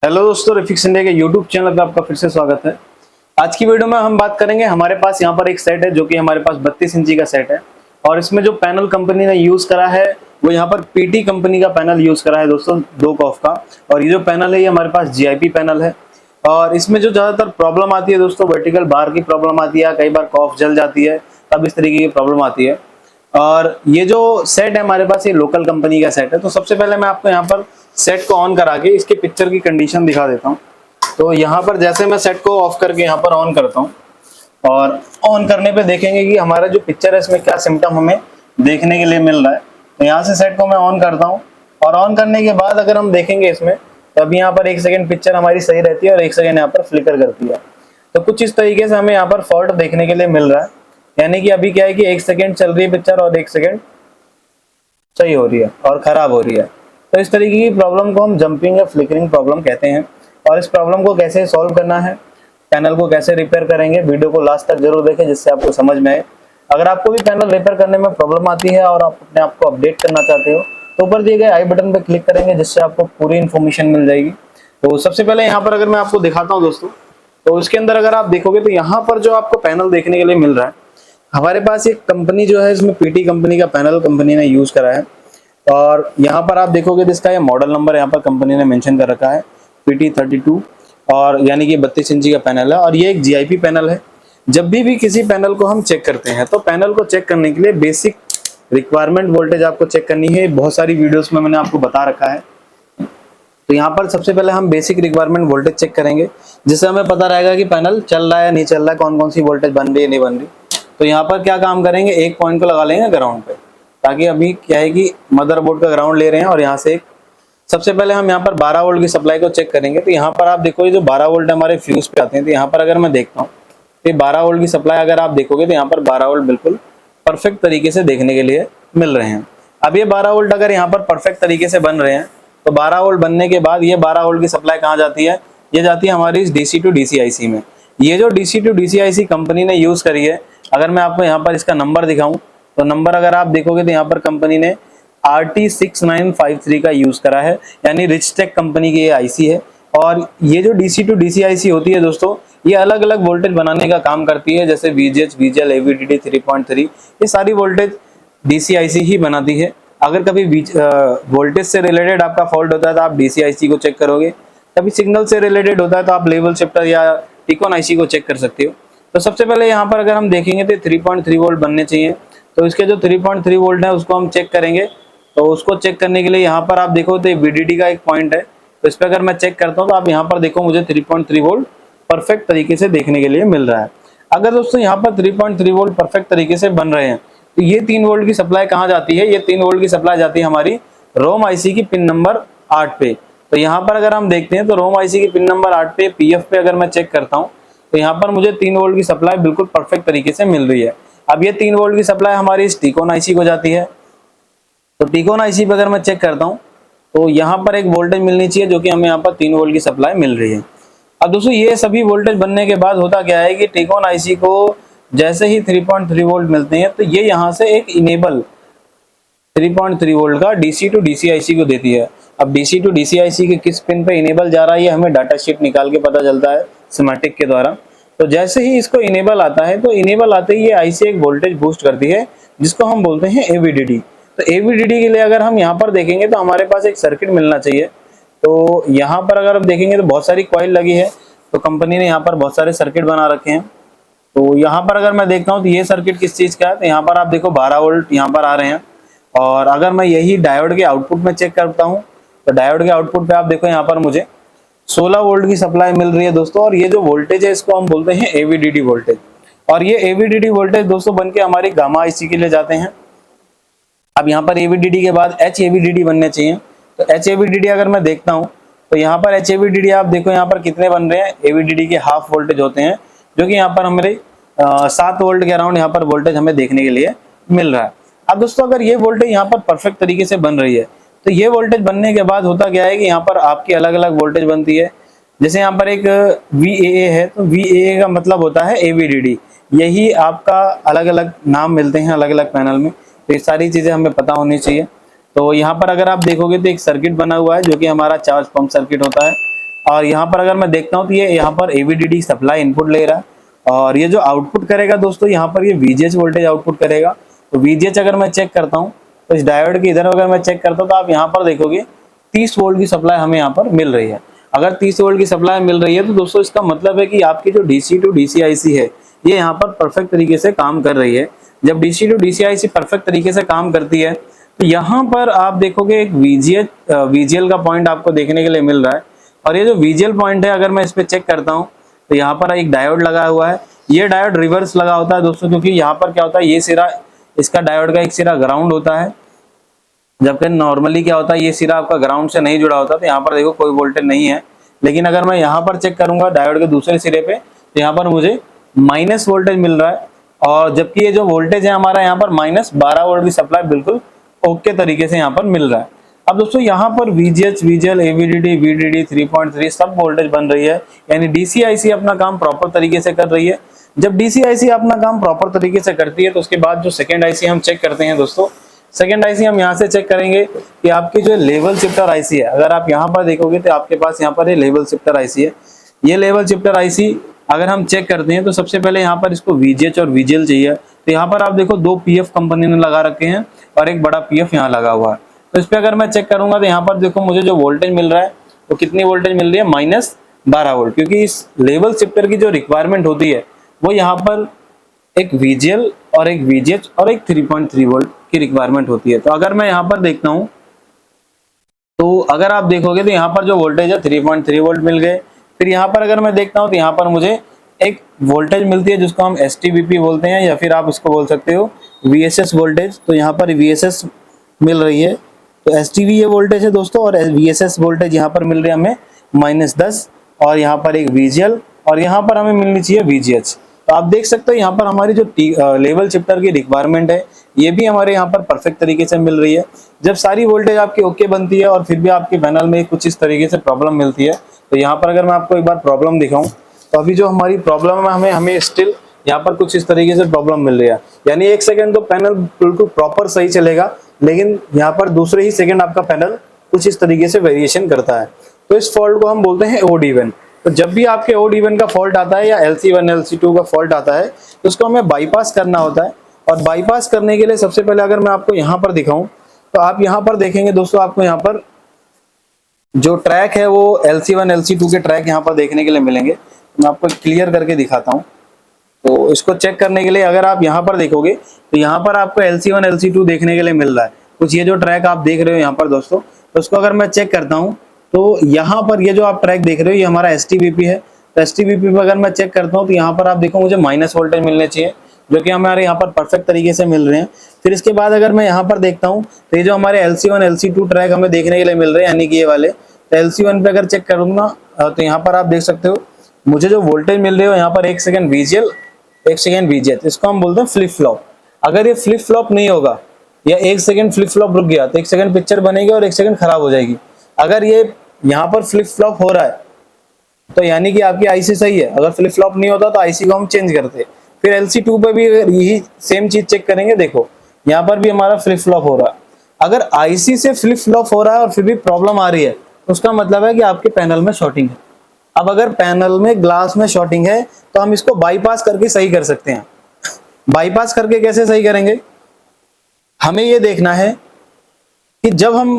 Hello दोस्तों, रफीक्स India के YouTube channel पे आपका फिर से स्वागत है। आज की वीडियो में हम बात करेंगे, हमारे पास यहाँ पर एक सेट है जो कि हमारे पास 32 इंची का सेट है और इसमें जो पैनल कंपनी ने यूज करा है वो यहाँ पर पीटी कंपनी का पैनल यूज करा है दोस्तों, 2 कॉफ का। और ये जो पैनल है ये हमारे पास जीआईपी पैनल है और इसमें जो ज्यादातर प्रॉब्लम आती है दोस्तों, वर्टिकल बार की प्रॉब्लम आती है, कई बार कॉफ जल जाती है, तब इस तरीके की प्रॉब्लम आती है। और ये जो सेट है हमारे पास, ये लोकल कंपनी का सेट है। तो सबसे पहले मैं आपको यहाँ पर सेट को ऑन करा के इसके पिक्चर की कंडीशन दिखा देता हूँ। तो यहाँ पर जैसे मैं सेट को ऑफ करके यहाँ पर ऑन करता हूँ और ऑन करने पे देखेंगे कि हमारा जो पिक्चर है इसमें क्या सिम्टम हमें देखने के लिए मिल रहा है। तो यहाँ से सेट को मैं ऑन करता हूँ और ऑन करने के बाद अगर हम देखेंगे इसमें, तो अभी यहाँ पर 1 सेकंड पिक्चर हमारी सही रहती है और 1 सेकंड यहाँ पर फ्लिकर करती है। तो कुछ इस तरीके से हमें यहाँ पर फॉल्ट देखने के लिए मिल रहा है, यानी कि अभी क्या है कि 1 सेकंड चल रही है पिक्चर और 1 सेकंड सही हो रही है और खराब हो रही है। तो इस तरीके की प्रॉब्लम को हम जंपिंग या फ्लिकरिंग प्रॉब्लम कहते हैं। और इस प्रॉब्लम को कैसे सॉल्व करना है, पैनल को कैसे रिपेयर करेंगे, वीडियो को लास्ट तक जरूर देखें जिससे आपको समझ में आए। अगर आपको भी पैनल रिपेयर करने में प्रॉब्लम आती है और आप अपने आप को अपडेट करना चाहते हो तो ऊपर दिए गए आई बटन पर क्लिक करेंगे जिससे आपको पूरी इन्फॉर्मेशन मिल जाएगी। तो सबसे पहले यहाँ पर अगर मैं आपको दिखाता हूँ दोस्तों, तो उसके अंदर अगर आप देखोगे तो यहाँ पर जो आपको पैनल देखने के लिए मिल रहा है, हमारे पास एक कंपनी जो है इसमें पीटी कंपनी का पैनल कंपनी ने यूज करा है। और यहाँ पर आप देखोगे तो इसका ये मॉडल नंबर यहाँ पर कंपनी ने मेंशन कर रखा है PT32, और यानी कि 32 इंची का पैनल है और ये एक जीआईपी पैनल है। जब भी किसी पैनल को हम चेक करते हैं तो पैनल को चेक करने के लिए बेसिक रिक्वायरमेंट वोल्टेज आपको चेक करनी है। बहुत सारी वीडियोस में मैंने आपको बता रखा है। तो यहाँ पर सबसे पहले हम बेसिक रिक्वायरमेंट वोल्टेज चेक करेंगे जिससे हमें पता रहेगा कि पैनल चल रहा है नहीं चल रहा है, कौन कौन सी वोल्टेज बन रही है नहीं बन रही। तो यहाँ पर क्या काम करेंगे, एक पॉइंट को लगा लेंगे ग्राउंड पे, ताकि अभी क्या है कि मदरबोर्ड का ग्राउंड ले रहे हैं और यहाँ से सबसे पहले हम यहाँ पर 12 वोल्ट की सप्लाई को चेक करेंगे। तो यहाँ पर आप देखो ये जो 12 वोल्ट हमारे फ्यूज पे आते हैं, तो यहाँ पर अगर मैं देखता हूँ तो 12 वोल्ट की सप्लाई अगर आप देखोगे तो यहाँ पर 12 वोल्ट बिल्कुल परफेक्ट तरीके से देखने के लिए मिल रहे हैं। अब ये 12 वोल्ट अगर यहाँ पर परफेक्ट तरीके से बन रहे हैं तो 12 वोल्ट बनने के बाद ये 12 वोल्ट की सप्लाई कहाँ जाती है, ये जाती है हमारी इस DC टू DC IC में। ये जो DC to DC IC company ने यूज करी है, अगर मैं आपको यहाँ पर इसका नंबर दिखाऊं तो नंबर अगर आप देखोगे तो यहाँ पर कंपनी ने RT6953 का यूज करा है, यानी रिचटेक कंपनी की ये आईसी है। और ये जो DC टू DC IC होती है दोस्तों, ये अलग अलग वोल्टेज बनाने का काम करती है, जैसे VGH, VGL, AVDD 3.3, ये सारी वोल्टेज DC IC ही बनाती है। अगर कभी वोल्टेज से रिलेटेड आपका फॉल्ट होता है तो आप DC IC को चेक करोगे, कभी सिग्नल से रिलेटेड होता है तो आप लेवल शिफ्टर या टिकोन IC को चेक कर सकते हो। तो सबसे पहले यहाँ पर अगर हम देखेंगे तो 3.3 वोल्ट बनने चाहिए। तो इसके जो 3.3 वोल्ट है उसको हम चेक करेंगे। तो उसको चेक करने के लिए यहाँ पर आप देखो तो VDD का एक पॉइंट है, तो इस पर अगर मैं चेक करता हूँ तो आप यहाँ पर देखो मुझे 3.3 वोल्ट परफेक्ट तरीके से देखने के लिए मिल रहा है। अगर दोस्तों यहाँ पर 3.3 वोल्ट परफेक्ट तरीके से बन रहे हैं तो ये 3 वोल्ट की सप्लाई कहाँ जाती है, ये 3 वोल्ट की सप्लाई जाती है हमारी रोम IC की पिन नंबर 8 पे। तो यहाँ पर अगर हम देखते हैं तो रोम IC की पिन नंबर 8 पे PF पे अगर मैं चेक करता हूँ तो यहाँ पर मुझे 3 वोल्ट की सप्लाई बिल्कुल परफेक्ट तरीके से मिल रही है। अब ये 3 वोल्ट की सप्लाई हमारी इस टिकोन IC को जाती है। तो टिकोन IC पे अगर मैं चेक करता हूँ तो यहाँ पर एक वोल्टेज मिलनी चाहिए जो कि हमें यहाँ पर 3 वोल्ट की सप्लाई मिल रही है। अब दोस्तों ये सभी वोल्टेज बनने के बाद होता क्या है कि टिकोन IC को जैसे ही 3.3 वोल्ट मिलते हैं तो ये यहाँ से एक इनेबल 3.3 वोल्ट का DC टू DC IC को देती है। अब DC टू DC IC के किस पिन पे इनेबल जा रहा है ये हमें डाटा शीट निकाल के पता चलता है स्कीमेटिक के द्वारा। तो जैसे ही इसको इनेबल आता है तो इनेबल आते ही ये IC एक वोल्टेज बूस्ट करती है जिसको हम बोलते हैं AVDD। तो AVDD के लिए अगर हम यहाँ पर देखेंगे तो हमारे पास एक सर्किट मिलना चाहिए। तो यहाँ पर अगर हम देखेंगे तो बहुत सारी कॉइल लगी है, तो कंपनी ने यहाँ पर बहुत सारे सर्किट बना रखे हैं। तो यहाँ पर अगर मैं देखता हूँ तो ये सर्किट किस चीज का है, तो यहाँ पर आप देखो 12 वोल्ट यहाँ पर आ रहे हैं। और अगर मैं यही डायोड के आउटपुट में चेक करता हूँ तो डायोड के आउटपुट पे आप देखो यहाँ पर मुझे 16 वोल्ट की सप्लाई मिल रही है दोस्तों। और ये जो वोल्टेज है इसको हम बोलते हैं AVDD वोल्टेज। और ये AVDD वोल्टेज दोस्तों बन के हमारी गामा IC के लिए जाते हैं। अब यहाँ पर AVDD के बाद HAVDD बनने चाहिए। तो HAVDD अगर मैं देखता हूँ तो यहाँ पर HAVDD आप देखो यहाँ पर कितने बन रहे हैं, AVDD के हाफ वोल्टेज होते हैं जो कि यहाँ पर हमारे 7 वोल्ट के अराउंड यहाँ पर वोल्टेज हमें देखने के लिए मिल रहा है। अब दोस्तों अगर ये वोल्टेज यहाँ पर परफेक्ट तरीके से बन रही है तो ये वोल्टेज बनने के बाद होता क्या है कि यहाँ पर आपकी अलग अलग वोल्टेज बनती है। जैसे यहाँ पर एक VAA है, तो VAA का मतलब होता है AVDD। यही आपका अलग अलग नाम मिलते हैं अलग अलग पैनल में, तो ये सारी चीजें हमें पता होनी चाहिए। तो यहाँ पर अगर आप देखोगे तो एक सर्किट बना हुआ है जो कि हमारा चार्ज पंप सर्किट होता है। और यहाँ पर अगर मैं देखता हूँ तो ये यहाँ पर AVDD सप्लाई इनपुट ले रहा है, और ये जो आउटपुट करेगा दोस्तों यहाँ पर ये VGH वोल्टेज आउटपुट करेगा। तो VGH अगर मैं चेक करता हूँ तो इस डायोड के इधर अगर मैं चेक करता हूँ तो आप यहाँ पर देखोगे 30 वोल्ट की सप्लाई हमें यहाँ पर मिल रही है। अगर 30 वोल्ट की सप्लाई मिल रही है तो दोस्तों इसका मतलब है कि आपकी जो DC टू DC IC है ये यहाँ पर परफेक्ट तरीके से काम कर रही है। जब DC to DC IC perfect तरीके से काम करती है तो यहाँ पर आप देखोगे एक VGL का पॉइंट आपको देखने के लिए मिल रहा है। और ये जो VGL पॉइंट है अगर मैं इस पे चेक करता हूँ तो यहाँ पर एक डायोड लगा हुआ है। ये डायोड रिवर्स लगा होता है दोस्तों, क्योंकि यहाँ पर क्या होता है ये सिरा इसका डायोड का एक सिरा ग्राउंड होता है, जबकि नॉर्मली क्या होता है ये सिरा आपका ग्राउंड से नहीं जुड़ा होता। तो यहाँ पर देखो कोई वोल्टेज नहीं है, लेकिन अगर मैं यहाँ पर चेक करूंगा डायोड के दूसरे सिरे पे तो यहाँ पर मुझे माइनस वोल्टेज मिल रहा है। और जबकि ये जो वोल्टेज है हमारा यहाँ पर -12 वोल्ट की सप्लाई बिल्कुल ओके तरीके से यहाँ पर मिल रहा है। अब दोस्तों यहाँ पर VGH, VGL, AVDD, VDD 3.3 सब वोल्टेज बन रही है, यानी DC IC अपना काम प्रॉपर तरीके से कर रही है। जब DC IC अपना काम प्रॉपर तरीके से करती है तो उसके बाद जो सेकेंड IC हम चेक करते हैं दोस्तों, सेकेंड IC हम यहाँ से चेक करेंगे कि आपकी जो लेवल शिफ्टर IC है, अगर आप यहाँ पर देखोगे तो आपके पास यहाँ पर लेवल शिफ्टर IC है। ये लेवल शिफ्टर IC अगर हम चेक करते हैं तो सबसे पहले यहाँ पर इसको VGH और VGL चाहिए। तो यहाँ पर आप देखो 2 PF कंपनी ने लगा रखे हैं और एक बड़ा PF यहाँ लगा हुआ है। तो इस पे अगर मैं चेक करूंगा तो यहाँ पर देखो मुझे जो वोल्टेज मिल रहा है वो कितनी वोल्टेज मिल रही है, -12 वोल्ट, क्योंकि इस लेवल शिफ्टर की जो रिक्वायरमेंट होती है वो यहाँ पर एक VGL और एक VGH और एक 3.3 वोल्ट की रिक्वायरमेंट होती है। तो अगर मैं यहाँ पर देखता हूँ तो अगर आप देखोगे तो यहाँ पर जो वोल्टेज है 3.3 वोल्ट मिल गए। फिर यहाँ पर अगर मैं देखता हूँ तो यहाँ पर मुझे एक वोल्टेज मिलती है जिसको हम STVP बोलते हैं, या फिर आप इसको बोल सकते हो VSS वोल्टेज। तो यहाँ पर VSS मिल रही है, तो STV ये वोल्टेज है दोस्तों, और VSS वोल्टेज यहाँ पर मिल रही है हमें -10, और यहाँ पर एक VGL, और यहाँ पर हमें मिलनी चाहिए VGH। तो आप देख सकते हो यहाँ पर हमारी जो लेवल शिफ्टर की रिक्वायरमेंट है ये भी हमारे यहाँ पर परफेक्ट तरीके से मिल रही है। जब सारी वोल्टेज आपकी ओके बनती है और फिर भी आपके पैनल में कुछ इस तरीके से प्रॉब्लम मिलती है, तो यहाँ पर अगर मैं आपको एक बार प्रॉब्लम दिखाऊं तो अभी जो हमारी प्रॉब्लम है हमें स्टिल यहाँ पर कुछ इस तरीके से प्रॉब्लम मिल रही है। यानी 1 सेकंड तो पैनल बिल्कुल प्रॉपर सही चलेगा, लेकिन यहाँ पर दूसरे ही सेकंड आपका पैनल कुछ इस तरीके से वेरिएशन करता है। तो इस फॉल्ट को हम बोलते हैं ओड इवन। तो जब भी आपके ओड इवन का फॉल्ट आता है या LC1 LC2 का फॉल्ट आता है तो उसको हमें बाईपास करना होता है। और बाईपास करने के लिए सबसे पहले अगर मैं आपको यहाँ पर दिखाऊं तो आप यहाँ पर देखेंगे दोस्तों, आपको यहाँ पर जो ट्रैक है वो LC1 LC2 के ट्रैक यहाँ पर देखने के लिए मिलेंगे। मैं आपको क्लियर करके दिखाता हूँ। तो इसको चेक करने के लिए अगर आप यहाँ पर देखोगे तो यहाँ पर आपको LC1 LC2 देखने के लिए मिल रहा है। कुछ ये जो ट्रैक आप देख रहे हो यहाँ पर दोस्तों, तो उसको अगर मैं चेक करता हूँ तो यहाँ पर ये जो आप ट्रैक देख रहे हो ये हमारा STVP है। तो STVP पर अगर मैं चेक करता हूँ तो यहाँ पर आप देखो मुझे माइनस वोल्टेज मिलने चाहिए, जो कि हमारे यहाँ पर परफेक्ट तरीके से मिल रहे हैं। फिर इसके बाद अगर मैं यहाँ पर देखता हूँ तो ये जो हमारे LC1 LC2 ट्रैक हमें देखने के लिए मिल रहे हैं, यानी कि ये वाले, तो LC1 पे अगर चेक करूंगा तो यहाँ पर आप देख सकते हो मुझे जो वोल्टेज मिल रही है यहाँ पर 1 सेकंड VGL 1 सेकंड VGH, इसको हम बोलते हैं फ्लिप फ्लॉप। अगर ये फ्लिप फ्लॉप नहीं होगा या 1 सेकंड फ्लिप फ्लॉप रुक गया तो 1 सेकंड पिक्चर बनेगी और 1 सेकंड खराब हो जाएगी। अगर ये यहाँ पर फ्लिप फ्लॉप हो रहा है तो यानी कि आपकी IC सही है। अगर फ्लिप फ्लॉप नहीं होता तो IC को हम चेंज करते। फिर LC2 पे भी यही सेम चीज चेक करेंगे, देखो यहाँ पर भी हमारा फ्लिप फ्लॉप हो रहा है। अगर IC से फ्लिप फ्लॉप हो रहा है और फिर भी प्रॉब्लम आ रही है तो उसका मतलब है कि आपके पैनल में शॉर्टिंग है। अब अगर पैनल में ग्लास में शॉर्टिंग है तो हम इसको बाईपास करके सही कर सकते हैं। बाईपास करके कैसे सही करेंगे, हमें ये देखना है कि जब हम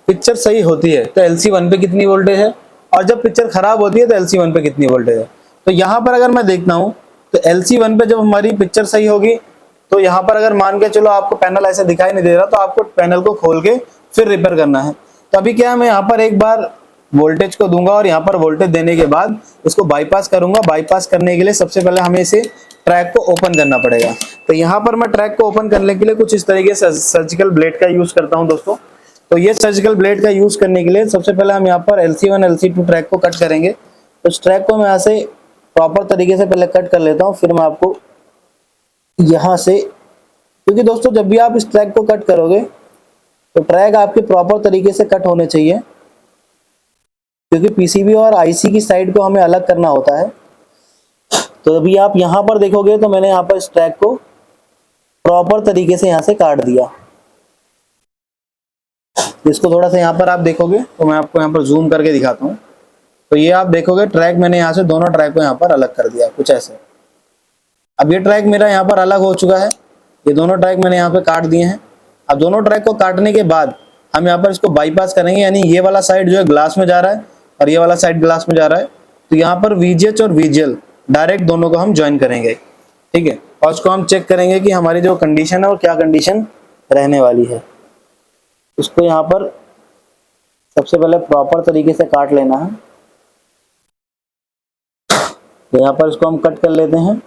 पिक्चर सही होती है तो LC1 पे कितनी वोल्टेज है, और जब पिक्चर खराब होती है तो LC1 पे कितनी वोल्टेज है। तो यहाँ पर अगर मैं देखता हूँ तो LC1 पे जब हमारी पिक्चर सही होगी तो यहाँ पर अगर मान के चलो आपको पैनल ऐसे दिखाई नहीं दे रहा तो आपको पैनल को खोल के फिर रिपेयर करना है। तो अभी क्या है, मैं यहाँ पर एक बार वोल्टेज को दूंगा और यहाँ पर वोल्टेज देने के बाद इसको बाईपास करूंगा। बाईपास करने के लिए सबसे पहले हमें इसे ट्रैक को ओपन करना पड़ेगा। तो यहाँ पर मैं ट्रैक को ओपन करने के लिए कुछ इस तरीके से सर्जिकल ब्लेड का यूज करता हूँ दोस्तों। तो ये सर्जिकल ब्लेड का यूज करने के लिए सबसे पहले हम यहाँ पर LC1 LC2 ट्रैक को कट करेंगे। तो इस ट्रैक को मैं यहाँ से प्रॉपर तरीके से पहले कट कर लेता हूँ, फिर मैं आपको यहाँ से, क्योंकि दोस्तों जब भी आप इस ट्रैक को कट करोगे तो ट्रैक आपके प्रॉपर तरीके से कट होने चाहिए, क्योंकि PCB और IC की साइड को हमें अलग करना होता है। तो अभी आप यहाँ पर देखोगे तो मैंने यहाँ पर इस ट्रैक को प्रॉपर तरीके से यहाँ से काट दिया। इसको थोड़ा सा यहाँ पर आप देखोगे तो मैं आपको यहाँ पर जूम करके दिखाता हूँ। तो ये आप देखोगे ट्रैक मैंने यहाँ से दोनों ट्रैक को यहाँ पर अलग कर दिया कुछ ऐसे। अब ये ट्रैक मेरा यहाँ पर अलग हो चुका है, ये दोनों ट्रैक मैंने यहाँ पे काट दिए हैं। अब दोनों ट्रैक को काटने के बाद हम यहाँ पर इसको बाईपास करेंगे, यानी ये वाला साइड जो है ग्लास में जा रहा है और ये वाला साइड ग्लास में जा रहा है। तो यहाँ पर VGH और VGL डायरेक्ट दोनों को हम ज्वाइन करेंगे, ठीक है। और उसको हम चेक करेंगे कि हमारी जो कंडीशन है वो क्या कंडीशन रहने वाली है। उसको यहाँ पर सबसे पहले प्रॉपर तरीके से काट लेना है। तो यहाँ पर इसको हम कट कर लेते हैं।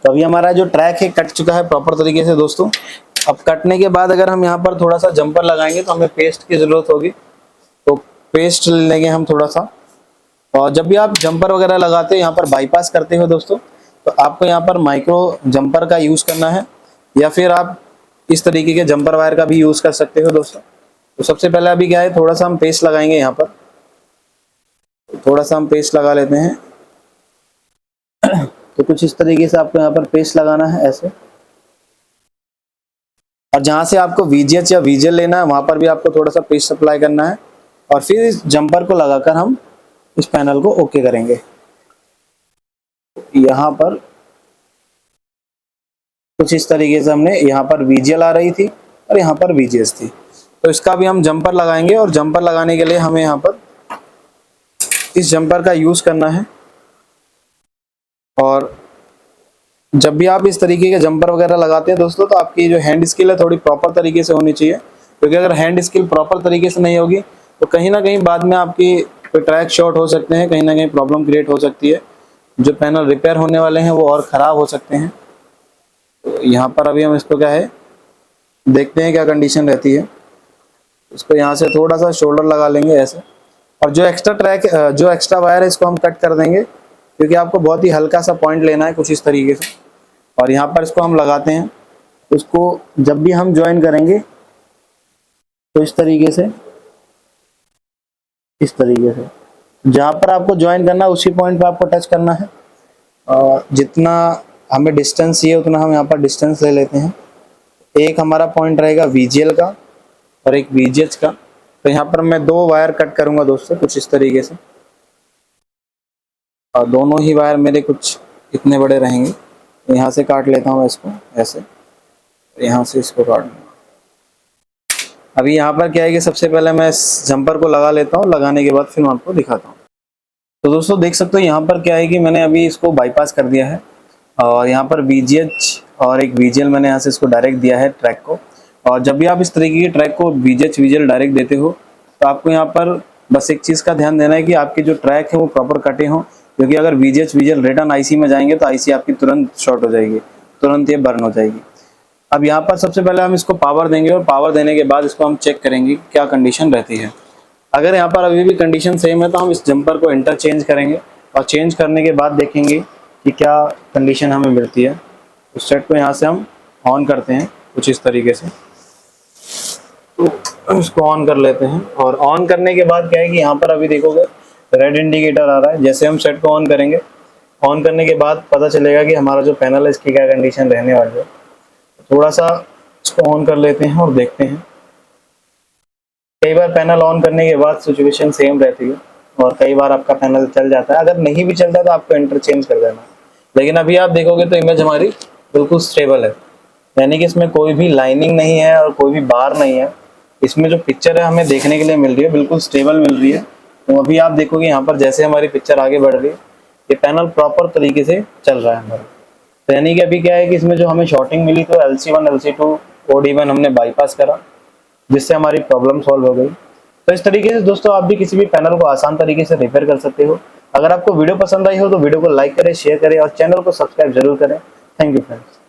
तो अभी हमारा जो ट्रैक है कट चुका है प्रॉपर तरीके से दोस्तों। अब कटने के बाद अगर हम यहाँ पर थोड़ा सा जंपर लगाएंगे तो हमें पेस्ट की जरूरत होगी, तो पेस्ट ले लेंगे हम थोड़ा सा। और जब भी आप जंपर वगैरह लगाते हो यहाँ पर बाईपास करते हो दोस्तों, तो आपको यहाँ पर माइक्रो जंपर का यूज करना है, या फिर आप इस तरीके के जंपर वायर का भी यूज कर सकते हो दोस्तों। तो सबसे पहले अभी क्या है, थोड़ा सा हम पेस्ट लगाएंगे यहाँ पर, थोड़ा सा हम पेस्ट लगा लेते हैं। तो कुछ इस तरीके से आपको यहाँ पर पेस्ट लगाना है ऐसे, और जहां से आपको VGH या VGL लेना है वहां पर भी आपको थोड़ा सा पेस्ट अप्लाई करना है, और फिर इस जंपर को लगाकर हम इस पैनल को ओके करेंगे। यहाँ पर कुछ इस तरीके से हमने यहाँ पर VGL आ रही थी और यहाँ पर VGH थी, तो इसका भी हम जंपर लगाएंगे। और जंपर लगाने के लिए हमें यहाँ पर इस जंपर का यूज करना है। और जब भी आप इस तरीके के जंपर वगैरह लगाते हैं दोस्तों, तो आपकी जो हैंड स्किल है थोड़ी प्रॉपर तरीके से होनी चाहिए, क्योंकि अगर हैंड स्किल प्रॉपर तरीके से नहीं होगी तो कहीं ना कहीं बाद में आपकी ट्रैक शॉर्ट हो सकते हैं, कहीं ना कहीं प्रॉब्लम क्रिएट हो सकती है, जो पैनल रिपेयर होने वाले हैं वो और ख़राब हो सकते हैं। तो यहाँ पर अभी हम इसको क्या है देखते हैं क्या कंडीशन रहती है। इसको यहाँ से थोड़ा सा शोल्डर लगा लेंगे ऐसे, और जो एक्स्ट्रा वायर है इसको हम कट कर देंगे, क्योंकि आपको बहुत ही हल्का सा पॉइंट लेना है कुछ इस तरीके से। और यहाँ पर इसको हम लगाते हैं। उसको जब भी हम ज्वाइन करेंगे तो इस तरीके से जहाँ पर आपको ज्वाइन करना है उसी पॉइंट पे आपको टच करना है। और जितना हमें डिस्टेंस चाहिए उतना हम यहाँ पर डिस्टेंस ले लेते हैं। एक हमारा पॉइंट रहेगा VGL का और एक VGH का। तो यहाँ पर मैं 2 वायर कट करूंगा दोस्तों कुछ इस तरीके से, और दोनों ही वायर मेरे कुछ इतने बड़े रहेंगे। यहाँ से काट लेता हूँ इसको ऐसे, यहाँ से इसको काट लूँगा। अभी यहाँ पर क्या है कि सबसे पहले मैं इस जंपर को लगा लेता हूँ, लगाने के बाद फिर मैं आपको दिखाता हूँ। तो दोस्तों देख सकते हो यहाँ पर क्या है कि मैंने अभी इसको बाईपास कर दिया है, और यहाँ पर VGH और एक VGL मैंने यहाँ से इसको डायरेक्ट दिया है ट्रैक को। और जब भी आप इस तरीके के ट्रैक को VGH VGL डायरेक्ट देते हो तो आपको यहाँ पर बस एक चीज़ का ध्यान देना है कि आपके जो ट्रैक है वो प्रॉपर कटे हों, क्योंकि अगर VGH VGL रिटर्न IC में जाएंगे तो IC आपकी तुरंत शॉर्ट हो जाएगी, तुरंत ये बर्न हो जाएगी। अब यहाँ पर सबसे पहले हम इसको पावर देंगे, और पावर देने के बाद इसको हम चेक करेंगे क्या कंडीशन रहती है। अगर यहाँ पर अभी भी कंडीशन सेम है तो हम इस जंपर को इंटरचेंज करेंगे, और चेंज करने के बाद देखेंगे कि क्या कंडीशन हमें मिलती है। उस सेट को यहाँ से हम ऑन करते हैं कुछ इस तरीके से। तो इसको ऑन कर लेते हैं, और ऑन करने के बाद क्या है कि यहाँ पर अभी देखोगे रेड इंडिकेटर आ रहा है। जैसे हम सेट को ऑन करेंगे, ऑन करने के बाद पता चलेगा कि हमारा जो पैनल है इसकी क्या कंडीशन रहने वाली है। थोड़ा सा इसको ऑन कर लेते हैं और देखते हैं। कई बार पैनल ऑन करने के बाद सिचुएशन सेम रहती है, और कई बार आपका पैनल चल जाता है। अगर नहीं भी चलता तो आपको इंटरचेंज कर देना। लेकिन अभी आप देखोगे तो इमेज हमारी बिल्कुल स्टेबल है, यानी कि इसमें कोई भी लाइनिंग नहीं है और कोई भी बार नहीं है। इसमें जो पिक्चर है हमें देखने के लिए मिल रही है बिल्कुल स्टेबल मिल रही है। तो अभी आप देखोगे यहाँ पर जैसे हमारी पिक्चर आगे बढ़ रही है, ये पैनल प्रॉपर तरीके से चल रहा है हमारा। तो यानी कि अभी क्या है कि इसमें जो हमें शॉर्टिंग मिली तो LC1 LC2 OD1 हमने बाईपास करा, जिससे हमारी प्रॉब्लम सॉल्व हो गई। तो इस तरीके से दोस्तों आप भी किसी भी पैनल को आसान तरीके से रिपेयर कर सकते हो। अगर आपको वीडियो पसंद आई हो तो वीडियो को लाइक करें, शेयर करें और चैनल को सब्सक्राइब जरूर करें। Thank you friends.